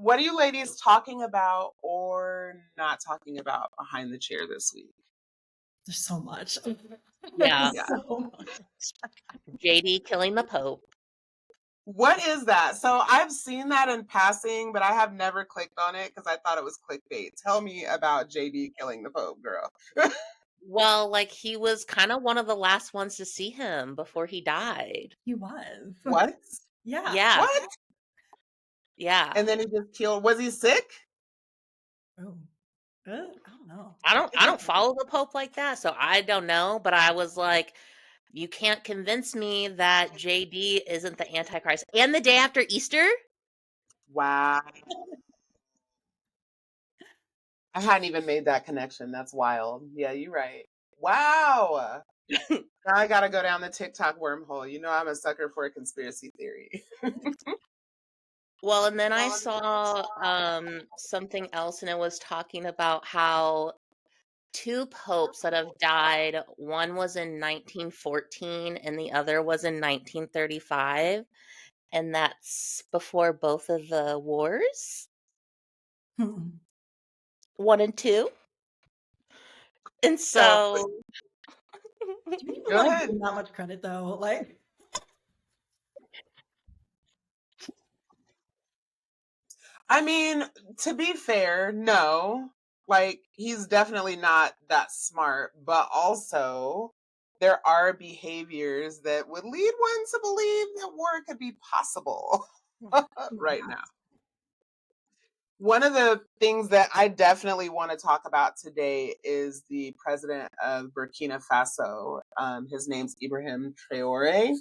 what are you ladies talking about or not talking about behind the chair this week? There's so much. Yeah. Yeah. So much. JD killing the Pope. What is that? So I've seen that in passing, but I have never clicked on it because I thought it was clickbait. Tell me about JD killing the Pope, girl. Well, like he was kind of one of the last ones to see him before he died. He was. What? Yeah. Yeah. What? Yeah. And then he just killed. Was he sick? Oh. I don't know. I don't follow the Pope like that, so I don't know, but I was like, you can't convince me that JD isn't the Antichrist. And the day after Easter? Wow. I hadn't even made that connection. That's wild. Yeah, you're right. Wow. Now I gotta go down the TikTok wormhole. You know I'm a sucker for a conspiracy theory. Well, and then I saw something else, and it was talking about how two popes that have died, one was in 1914 and the other was in 1935, and that's before both of the wars, 1 and 2. And So so Do you even go like ahead. give him that much credit though? Like, I mean, to be fair, no. Like, he's definitely not that smart, but also there are behaviors that would lead one to believe that war could be possible right now. One of the things that I definitely want to talk about today is the president of Burkina Faso. His name's Ibrahim Traore.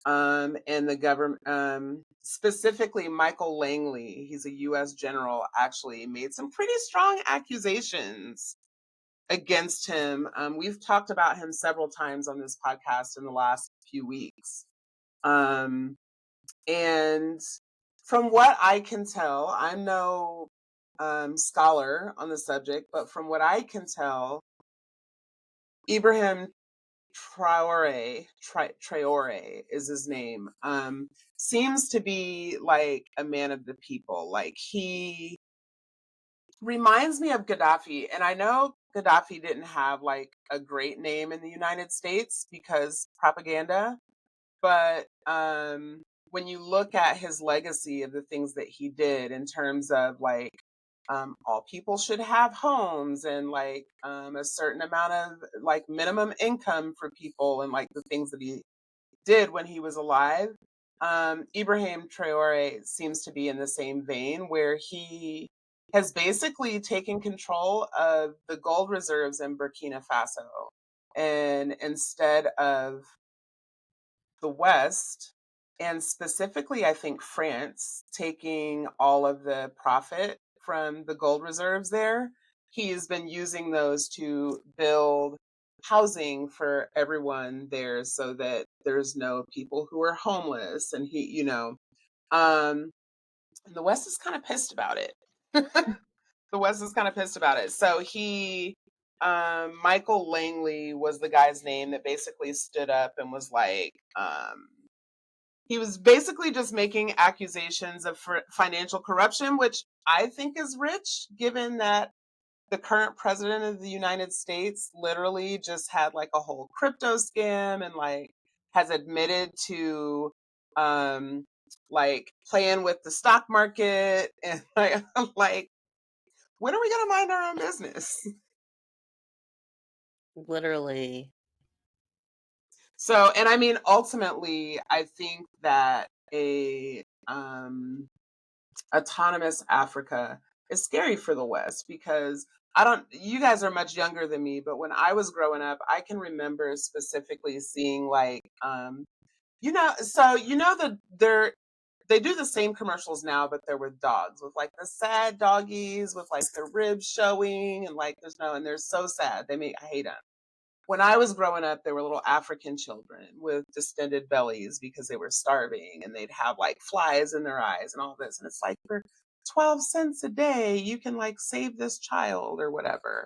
And the government, specifically Michael Langley, he's a U.S. general, actually made some pretty strong accusations against him. We've talked about him several times on this podcast in the last few weeks. And from what I can tell, I'm no scholar on the subject, but from what I can tell, Ibrahim Traore is his name. Seems to be like a man of the people. Like he reminds me of Gaddafi, and I know Gaddafi didn't have like a great name in the United States because propaganda, but when you look at his legacy of the things that he did in terms of like all people should have homes and like a certain amount of like minimum income for people and like the things that he did when he was alive. Ibrahim Traore seems to be in the same vein where he has basically taken control of the gold reserves in Burkina Faso. And instead of the West, and specifically, I think France, taking all of the profit from the gold reserves there, he has been using those to build housing for everyone there so that there's no people who are homeless. And and the West is kind of pissed about it. The West is kind of pissed about it. So Michael Langley was the guy's name that basically stood up and was like, he was basically just making accusations of financial corruption, which I think is rich, given that the current president of the United States literally just had like a whole crypto scam and like has admitted to like playing with the stock market and like when are we gonna mind our own business? literally. So, and I mean, ultimately, I think that a autonomous Africa is scary for the West because you guys are much younger than me, but when I was growing up, I can remember specifically seeing like, they do the same commercials now, but they're with dogs, with like the sad doggies, with like their ribs showing, and like and they're so sad. I hate them. When I was growing up, there were little African children with distended bellies because they were starving and they'd have like flies in their eyes and all this. And it's like, for 12 cents a day, you can like save this child or whatever.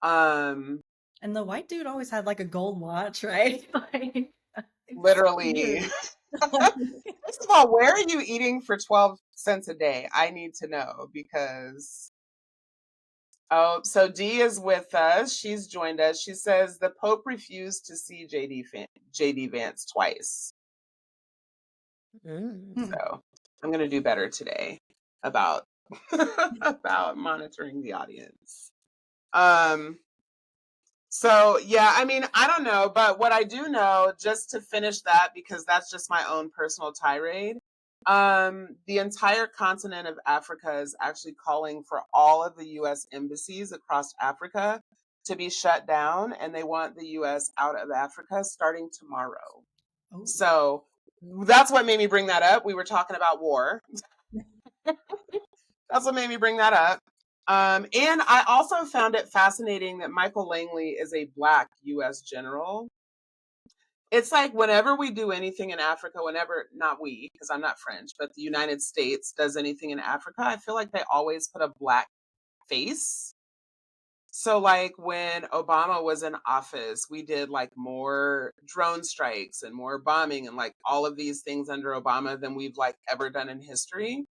and the white dude always had like a gold watch, right? Like, it's Literally. weird. First of all, where are you eating for 12 cents a day? I need to know because oh, so Dee is with us. She's joined us. She says the Pope refused to see JD Vance twice. Mm. So I'm gonna do better today about about monitoring the audience. Um, so yeah, I mean, I don't know, but what I do know, just to finish that, because that's just my own personal tirade. The entire continent of Africa is actually calling for all of the US embassies across Africa to be shut down, and they want the US out of Africa starting tomorrow. Oh. So that's what made me bring that up. We were talking about war. That's what made me bring that up. And I also found it fascinating that Michael Langley is a Black US general. It's like whenever we do anything in Africa, whenever, not we, because I'm not French, but the United States does anything in Africa, I feel like they always put a Black face. So, like when Obama was in office, we did like more drone strikes and more bombing and like all of these things under Obama than we've like ever done in history.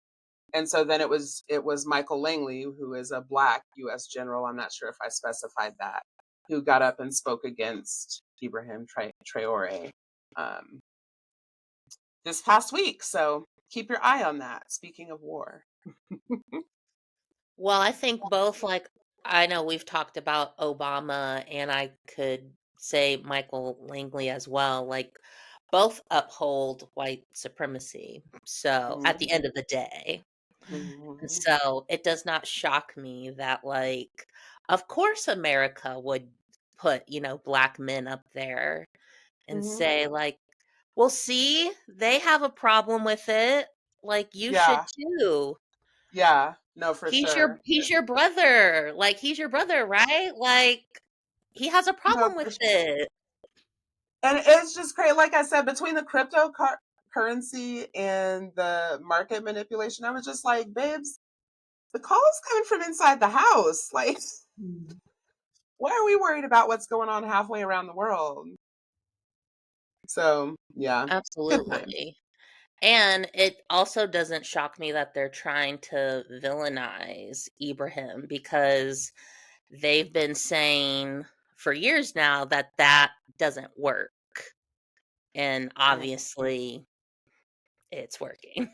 And so then it was Michael Langley, who is a Black US general. I'm not sure if I specified that, who got up and spoke against Ibrahim Traore um, this past week. So keep your eye on that. Speaking of war. Well, I think both, like, I know we've talked about Obama, and I could say Michael Langley as well. Like, both uphold white supremacy. So, at the Mhm, end of the day. And mhm, so, it does not shock me that, like, of course, America would put, Black men up there and mhm. say, like, well, see, they have a problem with it. Like, you should Yeah, too. yeah, no, for He's your sure. he's your brother. Like, he's your brother, right? Like, he has a No, problem for with sure. it. And it's just crazy. Like I said, between the cryptocurrency and the market manipulation, I was just like, babes, the call is coming from inside the house. Like, Mm. why are we worried about what's going on halfway around the world? So, yeah, good times. Absolutely. And it also doesn't shock me that they're trying to villainize Ibrahim because they've been saying for years now that that doesn't work. And Yeah. obviously, it's working.